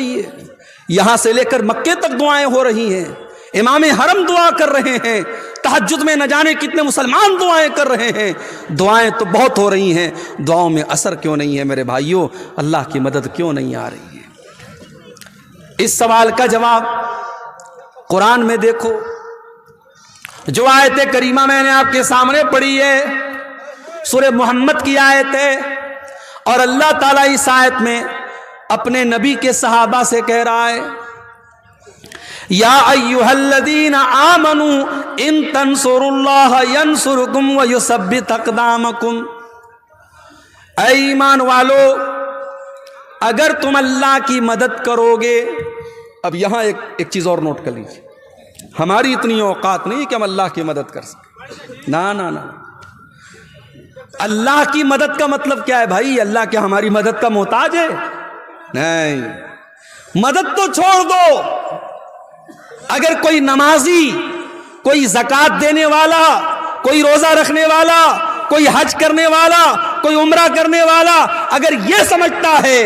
رہی ہے, یہاں سے لے کر مکے تک دعائیں ہو رہی ہیں, امام حرم دعا کر رہے ہیں, تہجد میں نہ جانے کتنے مسلمان دعائیں کر رہے ہیں, دعائیں تو بہت ہو رہی ہیں, دعاؤں میں اثر کیوں نہیں ہے میرے بھائیوں؟ اللہ کی مدد کیوں نہیں آ رہی ہے؟ اس سوال کا جواب قرآن میں دیکھو. جو آیت کریمہ میں نے آپ کے سامنے پڑھی ہے سورہ محمد کی آیت ہے, اور اللہ تعالیٰ اس آیت میں اپنے نبی کے صحابہ سے کہہ رہا ہے, یا ایھا الذین آمنوا ان تنصروا اللہ ینصرکم ویثبت اقدامکم. اے ایمان والو, اگر تم اللہ کی مدد کرو گے. اب یہاں ایک چیز اور نوٹ کر لیجیے, ہماری اتنی اوقات نہیں کہ ہم اللہ کی مدد کر سکیں. نہ, اللہ کی مدد کا مطلب کیا ہے بھائی؟ اللہ کیا ہماری مدد کا محتاج ہے؟ نہیں, مدد تو چھوڑ دو. اگر کوئی نمازی, کوئی زکوٰۃ دینے والا, کوئی روزہ رکھنے والا, کوئی حج کرنے والا, کوئی عمرہ کرنے والا اگر یہ سمجھتا ہے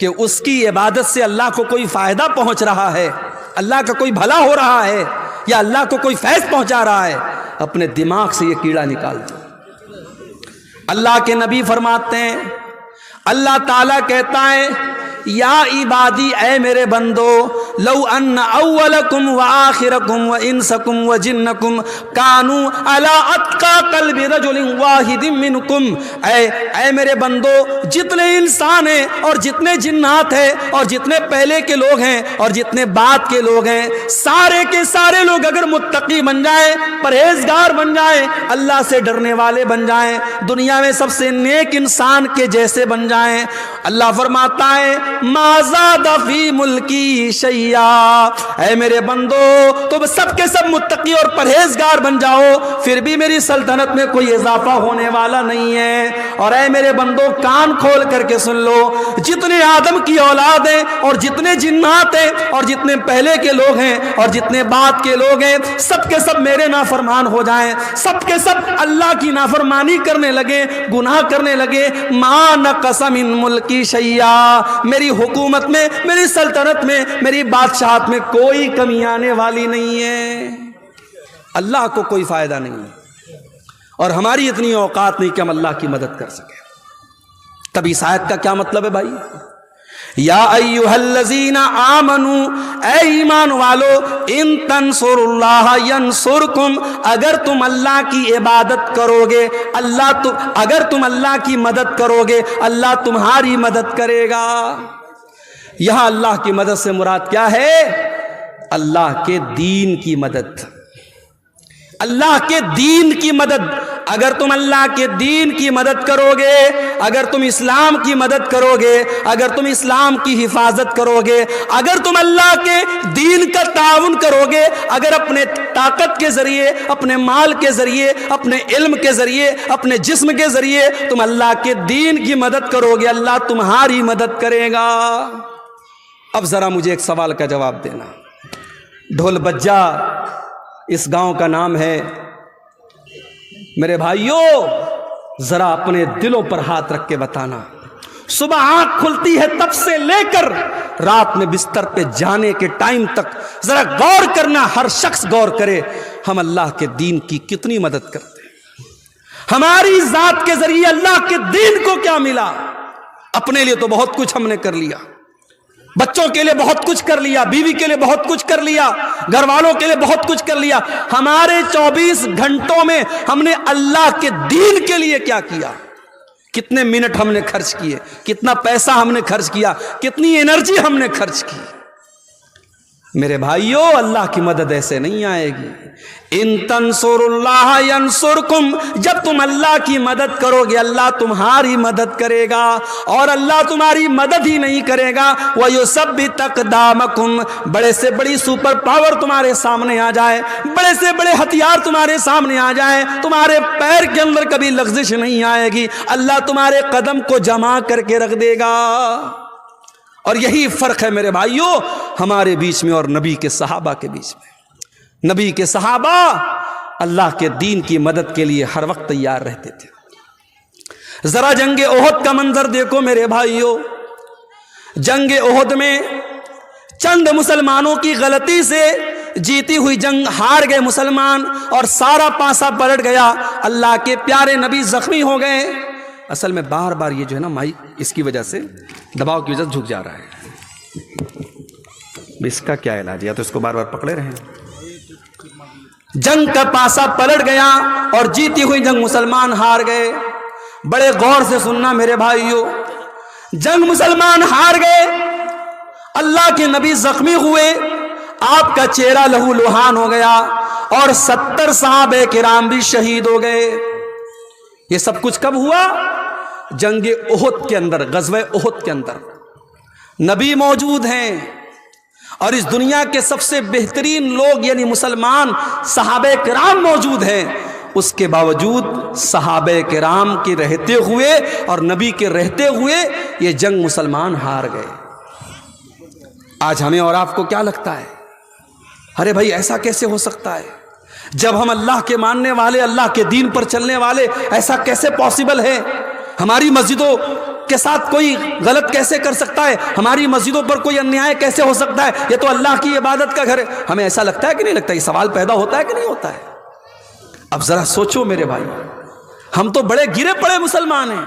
کہ اس کی عبادت سے اللہ کو کوئی فائدہ پہنچ رہا ہے, اللہ کا کوئی بھلا ہو رہا ہے, یا اللہ کو کوئی فیض پہنچا رہا ہے, اپنے دماغ سے یہ کیڑا نکال دو. اللہ کے نبی فرماتے ہیں, اللہ تعالیٰ کہتا ہے, یا عبادی, اے میرے بندو, لو ان اولکم وآخرکم وانسکم وجنکم کانوا علی اتقی قلب رجل واحد منکم. اے میرے بندو, جتنے انسان ہیں اور جتنے جنات ہیں اور جتنے پہلے کے لوگ ہیں اور جتنے بعد کے لوگ ہیں, سارے کے سارے لوگ اگر متقی بن جائیں, پرہیزگار بن جائیں, اللہ سے ڈرنے والے بن جائیں, دنیا میں سب سے نیک انسان کے جیسے بن جائیں, اللہ فرماتا ہے ما زاد فی ملکی شیئا. اے میرے بندو, تم سب کے سب متقی اور پرہیزگار بن جاؤ, پھر بھی میری سلطنت میں کوئی اضافہ ہونے والا نہیں ہے. اور اے میرے بندو, کان کھول کر کے سن لو, جتنے آدم کی اولاد ہیں اور جتنے جنات ہیں اور جتنے پہلے کے لوگ ہیں اور جتنے بعد کے لوگ ہیں, سب کے سب میرے نافرمان ہو جائیں, سب کے سب اللہ کی نافرمانی کرنے لگے, گناہ کرنے لگے, ما نقص من ملکی شیئا, میری حکومت میں, میری سلطنت میں, میری بادشاہت میں کوئی کمی آنے والی نہیں ہے. اللہ کو کوئی فائدہ نہیں ہے, اور ہماری اتنی اوقات نہیں کہ ہم اللہ کی مدد کر سکیں. تب اس آیت کا کیا مطلب ہے بھائی؟ یا ایھا الذین آمنوا, اے ایمان والو, ان تنصروا اللہ ینصرکم, اگر تم اللہ کی عبادت کرو گے, اگر تم اللہ کی مدد کرو گے, اللہ تمہاری مدد کرے گا. یہاں اللہ کی مدد سے مراد کیا ہے؟ اللہ کے دین کی مدد, اللہ کے دین کی مدد. اگر تم اللہ کے دین کی مدد کرو گے, اگر تم اسلام کی مدد کرو گے, اگر تم اسلام کی حفاظت کرو گے, اگر تم اللہ کے دین کا تعاون کرو گے, اگر اپنے طاقت کے ذریعے, اپنے مال کے ذریعے, اپنے علم کے ذریعے, اپنے جسم کے ذریعے تم اللہ کے دین کی مدد کرو گے, اللہ تمہاری مدد کرے گا. اب ذرا مجھے ایک سوال کا جواب دینا. ڈھول بجا اس گاؤں کا نام ہے. میرے بھائیوں, ذرا اپنے دلوں پر ہاتھ رکھ کے بتانا, صبح آنکھ کھلتی ہے تب سے لے کر رات میں بستر پہ جانے کے ٹائم تک ذرا غور کرنا, ہر شخص غور کرے, ہم اللہ کے دین کی کتنی مدد کرتے ہیں. ہماری ذات کے ذریعے اللہ کے دین کو کیا ملا؟ اپنے لیے تو بہت کچھ ہم نے کر لیا, بچوں کے لیے بہت کچھ کر لیا, بیوی کے لیے بہت کچھ کر لیا, گھر والوں کے لیے بہت کچھ کر لیا. ہمارے 24 گھنٹوں میں ہم نے اللہ کے دین کے لیے کیا کیا؟ کتنے منٹ ہم نے خرچ کیے, کتنا پیسہ ہم نے خرچ کیا, کتنی انرجی ہم نے خرچ کی. میرے بھائیوں, اللہ کی مدد ایسے نہیں آئے گی. ان تنصروا اللہ ینصرکم, جب تم اللہ کی مدد کرو گے اللہ تمہاری مدد کرے گا, اور اللہ تمہاری مدد ہی نہیں کرے گا, وَيُثَبِّتْ أَقْدَامَكُمْ, بڑے سے بڑی سپر پاور تمہارے سامنے آ جائے, بڑے سے بڑے ہتھیار تمہارے سامنے آ جائیں, تمہارے پیر کے اندر کبھی لغزش نہیں آئے گی, اللہ تمہارے قدم کو جمع کر کے رکھ دے گا. اور یہی فرق ہے میرے بھائیوں ہمارے بیچ میں اور نبی کے صحابہ کے بیچ میں. نبی کے صحابہ اللہ کے دین کی مدد کے لیے ہر وقت تیار رہتے تھے. ذرا جنگ احد کا منظر دیکھو میرے بھائیوں, جنگ احد میں چند مسلمانوں کی غلطی سے جیتی ہوئی جنگ ہار گئے مسلمان اور سارا پانسا پلٹ گیا. اللہ کے پیارے نبی زخمی ہو گئے. اصل میں بار بار یہ جو ہے نا مائک اس کی وجہ سے دباؤ کی وجہ سے جھک جا رہا ہے. اس کا کیا علاج ہے؟ یا تو اس کو بار بار پکڑے رہیں. جنگ کا پاسا پلٹ گیا اور جیتی ہوئی جنگ مسلمان ہار گئے. بڑے غور سے سننا میرے بھائیوں، جنگ مسلمان ہار گئے، اللہ کے نبی زخمی ہوئے، آپ کا چہرہ لہو لہان ہو گیا اور 70 صحابہ کرام بھی شہید ہو گئے. یہ سب کچھ کب ہوا؟ جنگ احد کے اندر، غزوہ احد کے اندر. نبی موجود ہیں اور اس دنیا کے سب سے بہترین لوگ یعنی مسلمان صحابہ کرام موجود ہیں. اس کے باوجود صحابہ کرام کے رہتے ہوئے اور نبی کے رہتے ہوئے یہ جنگ مسلمان ہار گئے. آج ہمیں اور آپ کو کیا لگتا ہے؟ ارے بھائی ایسا کیسے ہو سکتا ہے؟ جب ہم اللہ کے ماننے والے، اللہ کے دین پر چلنے والے، ایسا کیسے پاسبل ہے؟ ہماری مسجدوں کے ساتھ کوئی غلط کیسے کر سکتا ہے؟ ہماری مسجدوں پر کوئی انیائے کیسے ہو سکتا ہے؟ یہ تو اللہ کی عبادت کا گھر ہے. ہمیں ایسا لگتا ہے کہ نہیں لگتا؟ یہ سوال پیدا ہوتا ہے کہ نہیں ہوتا ہے؟ اب ذرا سوچو میرے بھائی، ہم تو بڑے گرے پڑے مسلمان ہیں،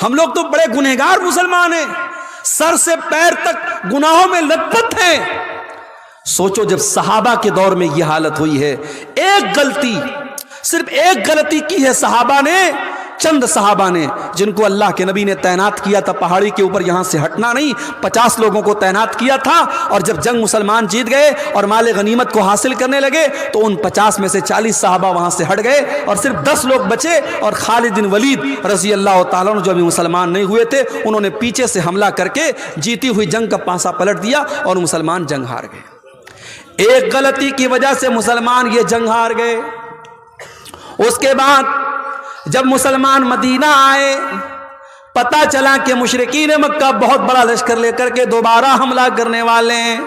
ہم لوگ تو بڑے گنہگار مسلمان ہیں، سر سے پیر تک گناہوں میں لت پت ہیں. سوچو جب صحابہ کے دور میں یہ حالت ہوئی ہے، ایک غلطی، صرف ایک غلطی کی ہے صحابہ نے، چند صحابہ نے، جن کو اللہ کے نبی نے تعینات کیا تھا پہاڑی کے اوپر، یہاں سے ہٹنا نہیں، 50 لوگوں کو تعینات کیا تھا. اور جب جنگ مسلمان جیت گئے اور مال غنیمت کو حاصل کرنے لگے تو ان 50 میں سے 40 صحابہ وہاں سے ہٹ گئے اور صرف 10 لوگ بچے. اور خالد بن ولید رضی اللہ تعالیٰ عنہ جو ابھی مسلمان نہیں ہوئے تھے، انہوں نے پیچھے سے حملہ کر کے جیتی ہوئی جنگ کا پانسا پلٹ دیا اور مسلمان جنگ ہار گئے. ایک غلطی کی وجہ سے مسلمان یہ جنگ ہار گئے. اس کے بعد جب مسلمان مدینہ آئے، پتہ چلا کہ مشرکین مکہ بہت بڑا لشکر لے کر کے دوبارہ حملہ کرنے والے ہیں،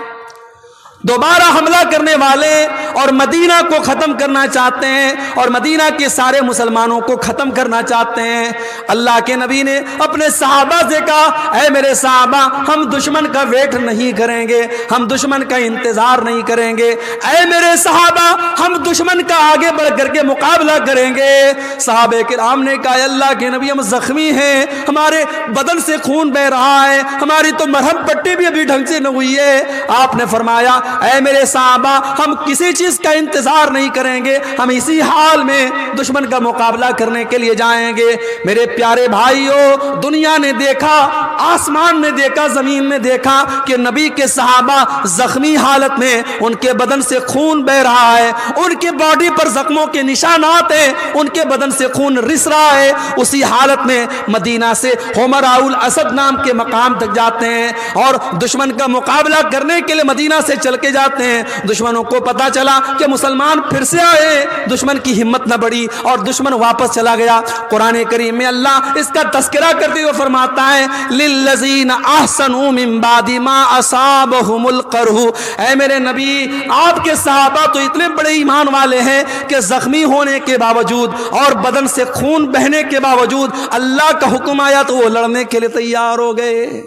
دوبارہ حملہ کرنے والے اور مدینہ کو ختم کرنا چاہتے ہیں اور مدینہ کے سارے مسلمانوں کو ختم کرنا چاہتے ہیں. اللہ کے نبی نے اپنے صحابہ سے کہا، اے میرے صحابہ، ہم دشمن کا ویٹ نہیں کریں گے، ہم دشمن کا انتظار نہیں کریں گے. اے میرے صحابہ، ہم دشمن کا آگے بڑھ کر کے مقابلہ کریں گے. صحابہ کرام نے کہا، اللہ کے نبی ہم زخمی ہیں، ہمارے بدن سے خون بہ رہا ہے، ہماری تو مرہم پٹی بھی ابھی ڈھنگ سے نہ ہوئی ہے. آپ نے فرمایا، اے میرے صحابہ، ہم کسی چیز کا انتظار نہیں کریں گے، ہم اسی حال میں دشمن کا مقابلہ کرنے کے لیے جائیں گے. میرے پیارے بھائیوں، دنیا نے دیکھا، آسمان نے دیکھا، زمین نے دیکھا کہ نبی کے صحابہ زخمی حالت میں، ان کے بدن سے خون بہ رہا ہے، ان کے باڈی پر زخموں کے نشانات ہیں، ان کے بدن سے خون رس رہا ہے. اسی حالت میں مدینہ سے حمراء الاسد نام کے مقام تک جاتے ہیں اور دشمن کا مقابلہ کرنے کے لیے مدینہ سے چل کے جاتے ہیں. دشمنوں کو پتا چلا کہ مسلمان پھر سے آئے، دشمن کی ہمت نہ بڑھی اور دشمن واپس چلا گیا. قرآن کریم میں اللہ اس کا تذکرہ کرتے ہوئے فرماتا ہے، للذین احسنوا من بعد ما اصابہم القرح. اے میرے نبی، آپ کے صحابہ تو اتنے بڑے ایمان والے ہیں کہ زخمی ہونے کے باوجود اور بدن سے خون بہنے کے باوجود اللہ کا حکم آیا تو وہ لڑنے کے لیے تیار ہو گئے.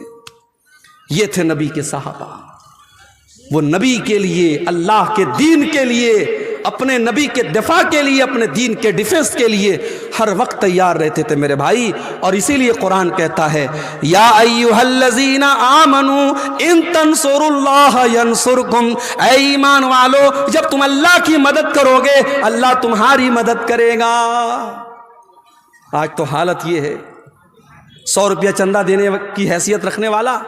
یہ تھے نبی کے صحابہ. وہ نبی کے لیے، اللہ کے دین کے لیے، اپنے نبی کے دفاع کے لیے، اپنے دین کے ڈیفنس کے لیے ہر وقت تیار رہتے تھے میرے بھائی. اور اسی لیے قرآن کہتا ہے، یا ایھا الذین آمنوا ان تنصروا اللہ ینصرکم. اے ایمان والو، جب تم اللہ کی مدد کرو گے اللہ تمہاری مدد کرے گا. آج تو حالت یہ ہے، 100 روپیہ چندہ دینے کی حیثیت رکھنے والا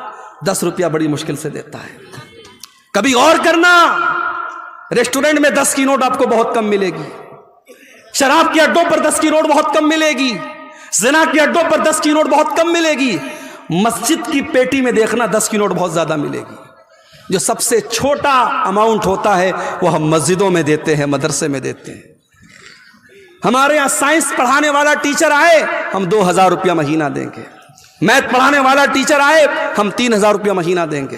10 روپیہ بڑی مشکل سے دیتا ہے. کبھی غور کرنا، ریسٹورنٹ میں 10 کی نوٹ آپ کو بہت کم ملے گی، شراب کے اڈوں پر 10 کی نوٹ بہت کم ملے گی، زنا کے اڈوں پر 10 کی نوٹ بہت کم ملے گی. مسجد کی پیٹی میں دیکھنا 10 کی نوٹ بہت زیادہ ملے گی. جو سب سے چھوٹا اماؤنٹ ہوتا ہے وہ ہم مسجدوں میں دیتے ہیں، مدرسے میں دیتے ہیں. ہمارے یہاں سائنس پڑھانے والا ٹیچر آئے ہم 2000 روپیہ مہینہ دیں گے، میتھ پڑھانے والا ٹیچر آئے ہم 3000 روپیہ مہینہ دیں گے،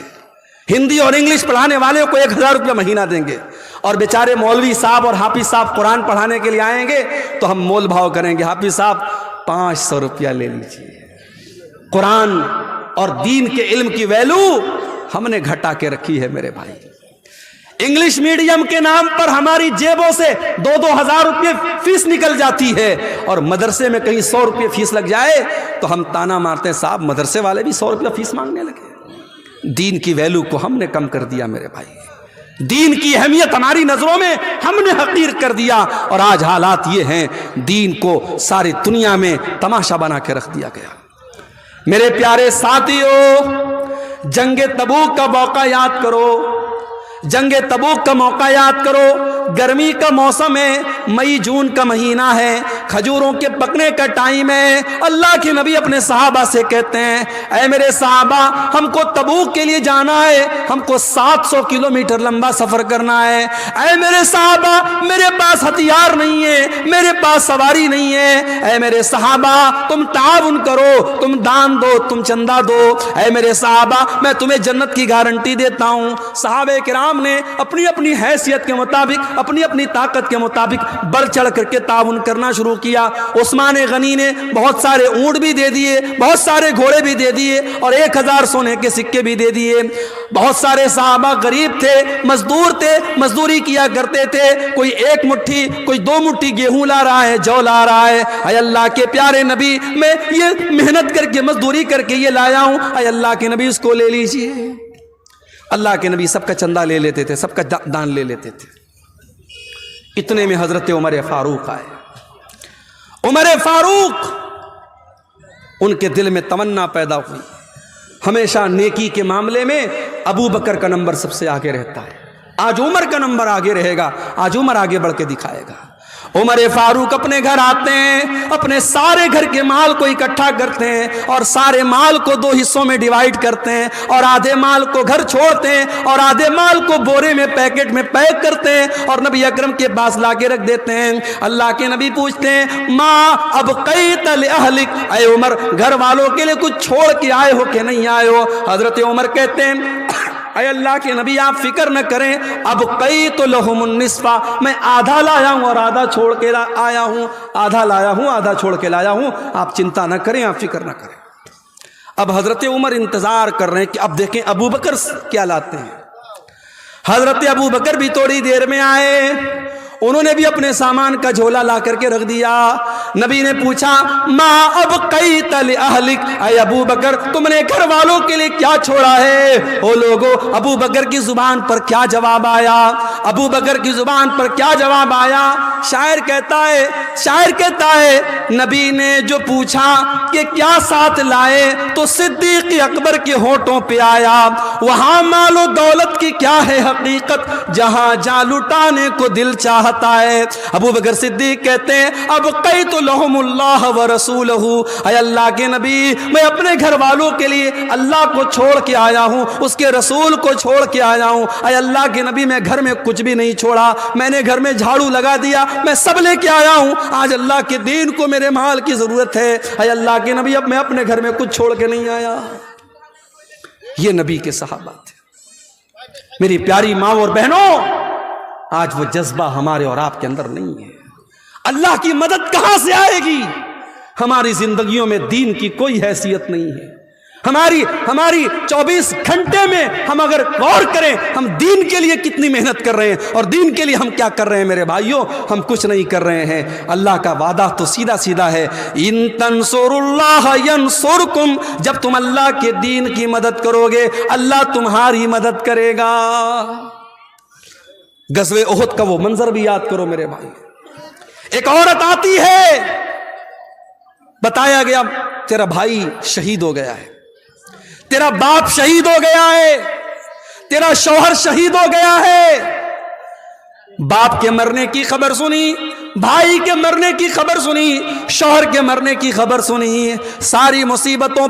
ہندی اور انگلش پڑھانے والے کو 1000 روپیہ مہینہ دیں گے. اور بیچارے مولوی صاحب اور حافظ صاحب قرآن پڑھانے کے لیے آئیں گے تو ہم مول بھاؤ کریں گے، حافظ صاحب 500 روپیہ لے لیجیے. قرآن اور دین کے علم کی ویلو ہم نے گھٹا کے رکھی ہے میرے بھائی. انگلش میڈیم کے نام پر ہماری جیبوں سے 2,000 روپے فیس نکل جاتی ہے, اور مدرسے میں کہیں 100 روپے فیس لگ جائے تو ہم تانا مارتے ہیں صاحب مدرسے والے بھی 100 روپے فیس مانگنے لگے. دین کی ویلو کو ہم نے کم کر دیا میرے بھائی. دین کی اہمیت ہماری نظروں میں ہم نے حقیر کر دیا, اور آج حالات یہ ہیں دین کو ساری دنیا میں تماشا بنا کے رکھ دیا گیا. میرے پیارے ساتھیو, جنگ تبوک کا موقع یاد کرو, جنگ تبوک کا موقع یاد کرو. گرمی کا موسم ہے, مئی جون کا مہینہ ہے, کھجوروں کے پکنے کا ٹائم ہے. اللہ کے نبی اپنے صحابہ سے کہتے ہیں اے میرے صحابہ ہم کو تبوک کے لیے جانا ہے, ہم کو 700 کلومیٹر لمبا سفر کرنا ہے. اے میرے صحابہ میرے پاس ہتھیار نہیں ہے, میرے پاس سواری نہیں ہے. اے میرے صحابہ تم تعاون کرو, تم دان دو, تم چندہ دو. اے میرے صحابہ میں تمہیں جنت کی گارنٹی دیتا ہوں. صحابہ کرام نے اپنی اپنی حیثیت کے مطابق, اپنی اپنی طاقت کے مطابق بڑھ چڑھ کر کے تعاون کرنا شروع کیا. عثمان غنی نے بہت سارے اونٹ بھی دے دیے, بہت سارے گھوڑے بھی دے دیے, اور 1000 سونے کے سکے بھی دے دیے. بہت سارے صحابہ غریب تھے, مزدور تھے, مزدوری کیا کرتے تھے. کوئی 1 مٹھی, کوئی 2 مٹھی گیہوں لا رہا ہے, جو لا رہا ہے. اے اللہ کے پیارے نبی میں یہ محنت کر کے مزدوری کر کے یہ لایا ہوں, اے اللہ کے نبی اس کو لے لیجئے. اللہ کے نبی سب کا چندہ لے لیتے تھے, سب کا دان لے لیتے تھے. اتنے میں حضرت عمر فاروق آئے. عمر فاروق, ان کے دل میں تمنا پیدا ہوئی. ہمیشہ نیکی کے معاملے میں ابو بکر کا نمبر سب سے آگے رہتا ہے. آج عمر کا نمبر آگے رہے گا, آج عمر آگے بڑھ کے دکھائے گا. عمر فاروق اپنے گھر آتے ہیں, اپنے سارے گھر کے مال کو اکٹھا کرتے ہیں, اور سارے مال کو 2 حصوں میں ڈیوائیڈ کرتے ہیں, اور آدھے مال کو گھر چھوڑتے ہیں, اور آدھے مال کو بورے میں پیکٹ میں پیک کرتے ہیں, اور نبی اکرم کے پاس لا کے رکھ دیتے ہیں. اللہ کے نبی پوچھتے ہیں ماں ابقیت لأہلک, اے عمر گھر والوں کے لیے کچھ چھوڑ کے آئے ہو کہ نہیں آئے ہو؟ حضرت عمر کہتے ہیں اے اللہ کے نبی آپ فکر نہ کریں, ابقیت لہم النصف, میں آدھا لایا ہوں اور آدھا چھوڑ کے آیا ہوں, آدھا لایا ہوں آدھا چھوڑ کے لایا ہوں. آپ چنتا نہ کریں, آپ فکر نہ کریں. اب حضرت عمر انتظار کر رہے ہیں کہ اب دیکھیں ابو بکر کیا لاتے ہیں. حضرت ابو بکر بھی تھوڑی دیر میں آئے, انہوں نے بھی اپنے سامان کا جھولا لا کر کے رکھ دیا. نبی نے پوچھا ما ابقیت لأہلک, اے ابو بکر تم نے گھر والوں کے لیے کیا چھوڑا ہے؟ او لوگو, ابو بکر کی زبان پر کیا جواب آیا؟ ابو بکر کی زبان پر کیا جواب آیا؟ شاعر کہتا ہے نبی نے جو پوچھا کہ کیا ساتھ لائے تو صدیق اکبر کے ہونٹوں پہ آیا, وہاں مال و دولت کی کیا ہے حقیقت, جہاں جا لٹانے کو دل چاہتا ہے. ابو بکر صدیق کہتے ہیں ابقیت لہم اللہ ورسولہ, اے اللہ کے نبی میں اپنے گھر والوں کے لیے اللہ کو چھوڑ کے آیا ہوں, اس کے رسول کو چھوڑ کے آیا ہوں. اے اللہ کے نبی میں گھر میں کچھ بھی نہیں چھوڑا, میں نے گھر میں جھاڑو لگا دیا, میں سب لے کے آیا ہوں. آج اللہ کے دین کو میرے مال کی ضرورت ہے. اے اللہ کے نبی اب میں اپنے گھر میں کچھ چھوڑ کے نہیں آیا. یہ نبی کے صحابہ تھے. میری پیاری ماں اور بہنوں, آج وہ جذبہ ہمارے اور آپ کے اندر نہیں ہے. اللہ کی مدد کہاں سے آئے گی؟ ہماری زندگیوں میں دین کی کوئی حیثیت نہیں ہے. ہماری 24 گھنٹے میں ہم اگر غور کریں ہم دین کے لیے کتنی محنت کر رہے ہیں, اور دین کے لیے ہم کیا کر رہے ہیں میرے بھائیوں؟ ہم کچھ نہیں کر رہے ہیں. اللہ کا وعدہ تو سیدھا سیدھا ہے, ان تنصروا اللہ ینصرکم, جب تم اللہ کے دین کی مدد کرو گے اللہ تمہاری مدد کرے گا. غزوہ احد کا وہ منظر بھی یاد کرو میرے بھائی. ایک عورت آتی ہے, بتایا گیا تیرا بھائی شہید ہو گیا ہے, تیرا باپ شہید ہو گیا ہے, تیرا شوہر شہید ہو گیا ہے. باپ کے مرنے کی خبر سنی, بھائی کے مرنے کی خبر سنی, شوہر کے مرنے کی خبر سنی, ساری مصیبتوں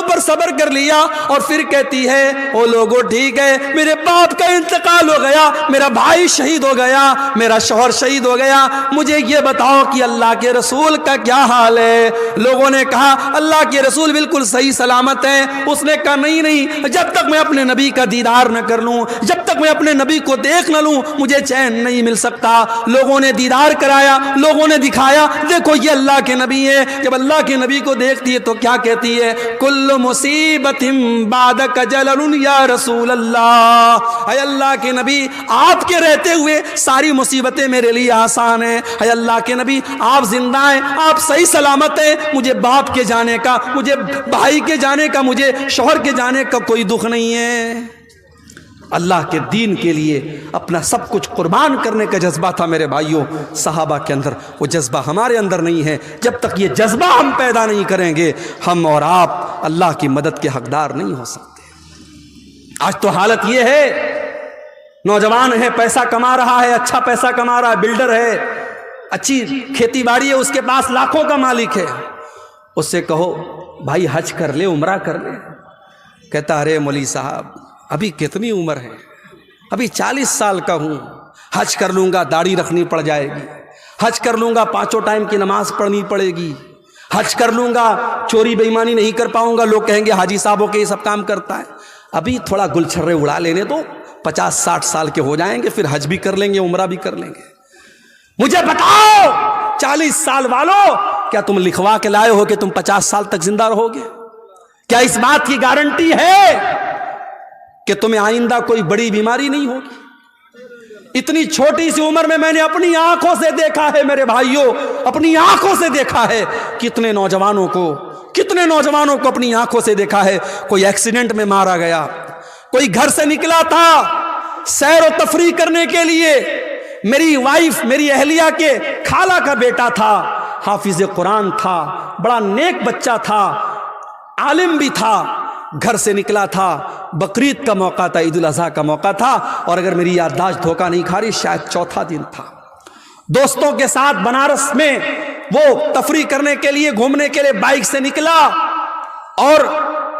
پر صبر کر لیا, اور پھر کہتی ہے او لوگو ٹھیک ہے میرے باپ کا انتقال ہو گیا, میرا بھائی شہید ہو گیا, میرا شوہر شہید ہو گیا, مجھے یہ بتاؤ کہ اللہ کے رسول کا کیا حال ہے؟ لوگوں نے کہا اللہ کے رسول بالکل صحیح سلامت ہے. اس نے کہا نہیں, جب تک میں اپنے نبی کا دیدار نہ کر لوں, جب تک میں اپنے نبی کو دیکھ نہ لوں مجھے چین نہیں مل سکتا. لوگوں نے دیدار کرایا, لوگوں نے دکھایا دیکھو یہ اللہ کے نبی ہے. جب اللہ کے نبی کو دیکھتی ہے تو کیا کہتی ہے؟ کل مصیبت بعدک جلل یا رسول اللہ, اے اللہ کے نبی آپ کے رہتے ہوئے ساری مصیبتیں میرے لیے آسان ہیں. اے اللہ کے نبی آپ زندہ ہیں, آپ صحیح سلامت ہیں, مجھے باپ کے جانے کا, مجھے بھائی کے جانے کا, مجھے شوہر کے جانے کا کوئی دکھ نہیں ہے. اللہ کے دین کے لیے اپنا سب کچھ قربان کرنے کا جذبہ تھا میرے بھائیوں صحابہ کے اندر. وہ جذبہ ہمارے اندر نہیں ہے. جب تک یہ جذبہ ہم پیدا نہیں کریں گے ہم اور آپ اللہ کی مدد کے حقدار نہیں ہو سکتے. آج تو حالت یہ ہے, نوجوان ہے, پیسہ کما رہا ہے, اچھا پیسہ کما رہا ہے, بلڈر ہے, اچھی کھیتی باڑی ہے, اس کے پاس لاکھوں کا مالک ہے, اس سے کہو بھائی حج کر لے, عمرہ کر لے, کہتا ارے مولوی صاحب ابھی کتنی عمر ہے, ابھی 40 سال کا ہوں, حج کر لوں گا داڑھی رکھنی پڑ جائے گی, حج کر لوں گا 5 ٹائم کی نماز پڑھنی پڑے گی, حج کر لوں گا چوری بے ایمانی نہیں کر پاؤں گا, لوگ کہیں گے حاجی صاحبوں کے یہ سب کام کرتا ہے. ابھی تھوڑا گل چھرے اڑا لینے تو 50-60 سال کے ہو جائیں گے, پھر حج بھی کر لیں گے, عمرہ بھی کر لیں گے. مجھے بتاؤ 40 سال والوں, کیا تم لکھوا کے لائے ہو کہ تم 50 سال تک زندہ رہو گے؟ کیا اس بات کی گارنٹی ہے کہ تمہیں آئندہ کوئی بڑی بیماری نہیں ہوگی؟ اتنی چھوٹی سی عمر میں نے اپنی آنکھوں سے دیکھا ہے میرے بھائیوں, اپنی آنکھوں سے دیکھا ہے کتنے نوجوانوں کو اپنی آنکھوں سے دیکھا ہے. کوئی ایکسیڈنٹ میں مارا گیا, کوئی گھر سے نکلا تھا سیر و تفریح کرنے کے لیے, میری وائف میری اہلیہ کے خالہ کا بیٹا تھا, حافظ قرآن تھا, بڑا نیک بچہ تھا, عالم بھی تھا, گھر سے نکلا تھا, بقرعید کا موقع تھا, عید الاضحیٰ کا موقع تھا, اور اگر میری یادداشت دھوکہ نہیں کھا رہی شاید 4تھا دن تھا. دوستوں کے ساتھ بنارس میں وہ تفریح کرنے کے لیے, گھومنے کے لیے بائک سے نکلا, اور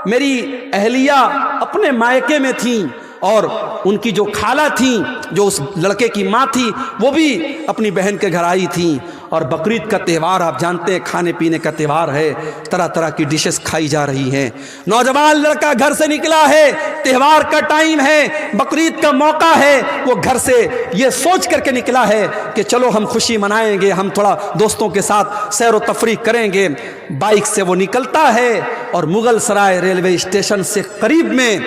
میری اہلیہ اپنے مائکے میں تھیں, اور ان کی جو خالہ تھیں, جو اس لڑکے کی ماں تھی, وہ بھی اپنی بہن کے گھر آئی تھیں. اور بقرعید کا تہوار آپ جانتے ہیں کھانے پینے کا تہوار ہے, طرح طرح کی ڈشز کھائی جا رہی ہیں. نوجوان لڑکا گھر سے نکلا ہے, تہوار کا ٹائم ہے, بقرعید کا موقع ہے, وہ گھر سے یہ سوچ کر کے نکلا ہے کہ چلو ہم خوشی منائیں گے, ہم تھوڑا دوستوں کے ساتھ سیر و تفریح کریں گے. بائک سے وہ نکلتا ہے اور مغل سرائے ریلوے اسٹیشن سے قریب میں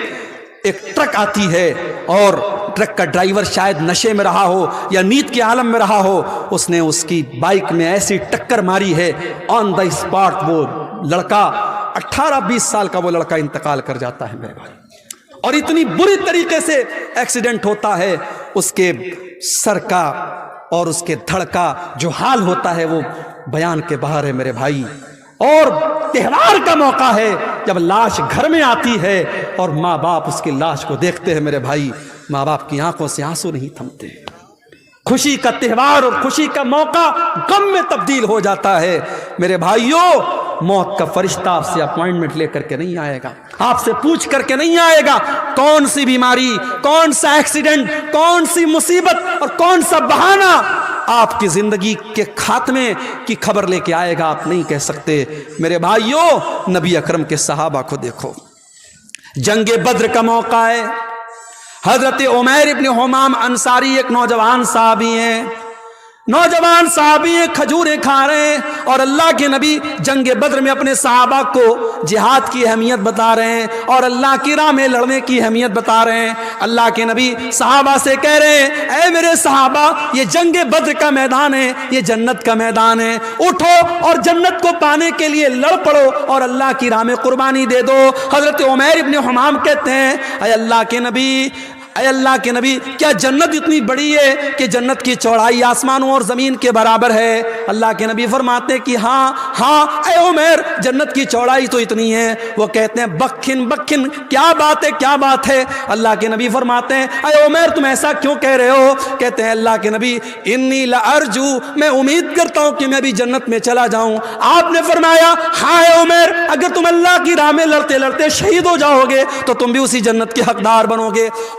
ایک ٹرک آتی ہے, اور ٹرک کا ڈرائیور شاید نشے میں رہا ہو یا نیند کے عالم میں رہا ہو, اس نے اس کی بائک میں ایسی ٹکر ماری ہے, آن دا اسپاٹ وہ لڑکا 18-20 سال کا وہ لڑکا انتقال کر جاتا ہے میرے بھائی. اور اتنی بری طریقے سے ایکسیڈنٹ ہوتا ہے, اس کے سر کا اور اس کے دھڑ کا جو حال ہوتا ہے وہ بیان کے باہر ہے میرے بھائی. اور تہوار کا موقع ہے, جب لاش گھر میں آتی ہے اور ماں باپ اس کی لاش کو دیکھتے ہیں میرے بھائی, ماں باپ کی آنکھوں سے آنسو نہیں تھمتے. خوشی کا تہوار اور خوشی کا موقع غم میں تبدیل ہو جاتا ہے میرے بھائیوں. موت کا فرشتہ آپ سے اپوائنٹمنٹ لے کر کے نہیں آئے گا, آپ سے پوچھ کر کے نہیں آئے گا کون سی بیماری, کون سا ایکسیڈنٹ, کون سی مصیبت اور کون سا بہانہ آپ کی زندگی کے خاتمے کی خبر لے کے آئے گا, آپ نہیں کہہ سکتے. میرے بھائیوں نبی اکرم کے صحابہ کو دیکھو, جنگ بدر کا موقع ہے, حضرت عمیر ابن حمام انصاری ایک نوجوان صحابی ہیں, کھجوریں کھا رہے ہیں, اور اللہ کے نبی جنگ بدر میں اپنے صحابہ کو جہاد کی اہمیت بتا رہے ہیں اور اللہ کی راہ میں لڑنے کی اہمیت بتا رہے ہیں. اللہ کے نبی صحابہ سے کہہ رہے ہیں اے میرے صحابہ, یہ جنگ بدر کا میدان ہے, یہ جنت کا میدان ہے, اٹھو اور جنت کو پانے کے لیے لڑ پڑو اور اللہ کی راہ میں قربانی دے دو. حضرت عمیر ابن حمام کہتے ہیں اے اللہ کے نبی کیا جنت اتنی بڑی ہے کہ جنت کی چوڑائی آسمانوں اور زمین کے برابر ہے؟ اللہ کے نبی فرماتے ہیں کہ ہاں اے عمر, جنت کی چوڑائی تو اتنی ہے. وہ کہتے ہیں بکھن کیا بات ہے. اللہ کے نبی فرماتے ہیں اے عمر تم ایسا کیوں کہہ رہے ہو؟ کہتے ہیں اللہ کے نبی انی لارجو, میں امید کرتا ہوں کہ میں بھی جنت میں چلا جاؤں. آپ نے فرمایا ہاں اے عمر, اگر تم اللہ کی راہ میں لڑتے لڑتے شہید ہو جاؤ گے تو تم بھی اسی جنت کے حقدار بنو گے.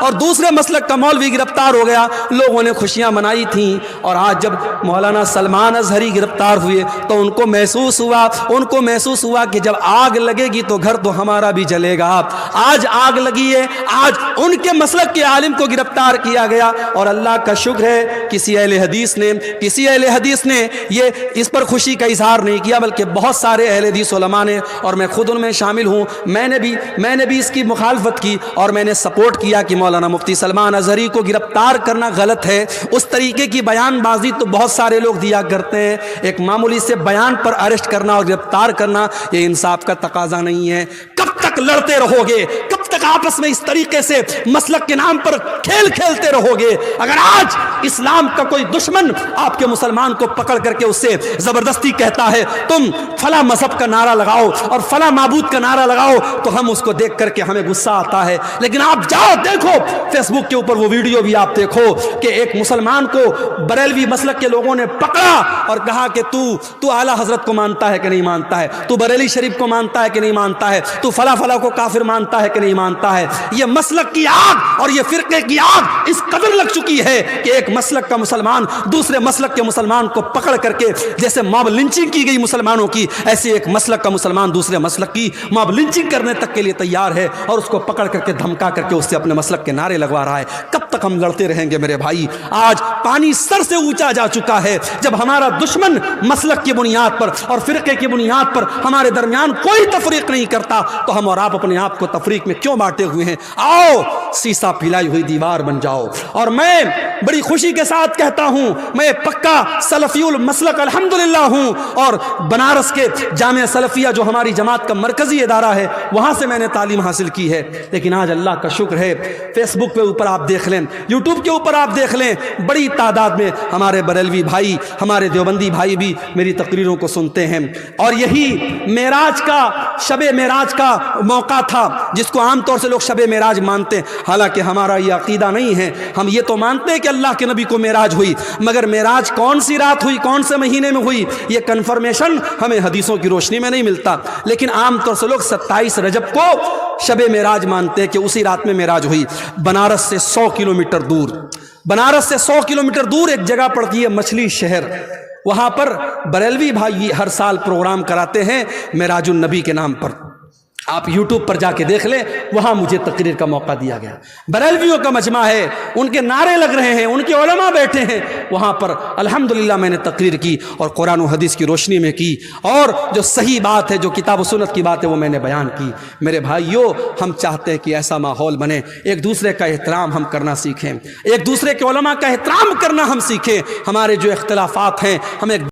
اور دوسرے مسلک کا مولوی گرفتار ہو گیا، لوگوں نے خوشیاں منائی تھیں، اور آج جب مولانا سلمان اظہری گرفتار ہوئے تو ان کو محسوس ہوا کہ جب آگ لگے گی تو گھر تو ہمارا بھی جلے گا۔ آج آگ لگی ہے، آج ان کے مسلک کے عالم کو گرفتار کیا گیا، اور اللہ کا شکر ہے کسی اہل حدیث نے یہ اس پر خوشی کا اظہار نہیں کیا، بلکہ بہت سارے اہل حدیث علماء نے، اور میں خود ان میں شامل ہوں، میں نے بھی اس کی مخالفت کی اور میں نے سپورٹ کیا کہ مولانا مفتی سلمان اظہری کو گرفتار کرنا غلط ہے۔ اس طریقے کی بیان بازی تو بہت سارے لوگ دیا کرتے ہیں، ایک معمولی سے بیان پر اریسٹ کرنا اور گرفتار کرنا یہ انصاف کا تقاضا نہیں ہے۔ کب تک لڑتے رہو گے؟ کب تک آپس میں اس طریقے سے مسلک کے نام پر کھیل کھیلتے رہو گے؟ اگر آج اسلام کا کوئی دشمن آپ کے مسلمان کو پکڑ کر کے اس سے زبردستی کہتا ہے تم فلاں مذہب کا نعرہ لگاؤ اور فلاں معبود کا نعرہ لگاؤ، تو ہم اس کو دیکھ کر کے ہمیں غصہ آتا ہے، لیکن آپ جاؤ دیکھو فیس بک کے اوپر وہ ویڈیو بھی آپ دیکھو کہ ایک مسلمان کو بریلوی مسلک کے لوگوں نے پکڑا اور کہا کہ تو اعلیٰ حضرت کو مانتا ہے کہ نہیں مانتا ہے، تو بریلی شریف کو مانتا ہے کہ نہیں مانتا ہے، تو فلاں کو کافر مانتا ہے کہ نہیں مانتا ہے۔ یہ مسلک کی آگ اور یہ فرقے کی آگ اس قدر لگ چکی ہے کہ ایک مسلک کا مسلمان دوسرے مسلک کے مسلمان کو پکڑ کر کے، جیسے ماب لنچنگ کی گئی مسلمانوں کی، ایسے ایک مسلک کا مسلمان دوسرے مسلک کی ماب لنچنگ کرنے تک کے لیے تیار ہے، اور اس کو پکڑ کر کے دھمکا کر کے اس سے اپنے مسلک کے نعرے لگوا رہا ہے۔ کب تک ہم لڑتے رہیں گے میرے بھائی؟ آج پانی سر سے اونچا جا چکا ہے، جب ہمارا دشمن مسلک کی بنیاد پر اور فرقے کی بنیاد پر ہمارے درمیان کوئی تفریق نہیں کرتا، تو ہم اور آپ اپنے آپ کو تفریق میں کیوں بانٹے ہوئے ہیں؟ آؤ سیسا پھیلائی ہوئی دیوار بن جاؤ۔ اور میں بڑی خوشی کے ساتھ کہتا ہوں میں پکا سلفی المسلک الحمدللہ ہوں، اور بنارس کے جامعہ سلفیہ جو ہماری جماعت کا مرکزی ادارہ ہے وہاں سے میں نے تعلیم حاصل کی ہے، لیکن آج اللہ کا شکر ہے فیس بک پہ اوپر آپ دیکھ لیں، یوٹیوب کے اوپر آپ دیکھ لیں، بڑی تعداد میں ہمارے بریلوی بھائی، ہمارے دیوبندی بھائی بھی میری تقریروں کو سنتے ہیں، اور یہی معراج کا شب معراج کا موقع تھا جس کو عام طور سے لوگ شب معراج مانتے ہیں، حالانکہ ہمارا یہ عقیدہ نہیں ہے۔ ہم یہ تو مانتے ہیں کہ اللہ کے نبی کو معراج ہوئی، مگر معراج کون سی رات ہوئی، کون سے مہینے میں ہوئی، یہ کنفرمیشن ہمیں حدیثوں کی روشنی میں نہیں ملتا، لیکن عام طور سے لوگ 27 رجب کو شب معراج مانتے ہیں کہ اسی رات میں معراج ہوئی۔ بنارس سے 100 کلومیٹر دور ایک جگہ پڑتی ہے مچھلی شہر، وہاں پر بریلوی بھائی ہر سال پروگرام کراتے ہیں معراج النبی کے نام پر، آپ یوٹیوب پر جا کے دیکھ لیں، وہاں مجھے تقریر کا موقع دیا گیا۔ بریلویوں کا مجمع ہے، ان کے نعرے لگ رہے ہیں، ان کے علماء بیٹھے ہیں، وہاں پر الحمدللہ میں نے تقریر کی اور قرآن و حدیث کی روشنی میں کی، اور جو صحیح بات ہے، جو کتاب و سنت کی بات ہے وہ میں نے بیان کی۔ میرے بھائیوں، ہم چاہتے ہیں کہ ایسا ماحول بنے، ایک دوسرے کا احترام ہم کرنا سیکھیں، ایک دوسرے کے علماء کا احترام کرنا ہم سیکھیں، ہمارے جو اختلافات ہیں ہمیں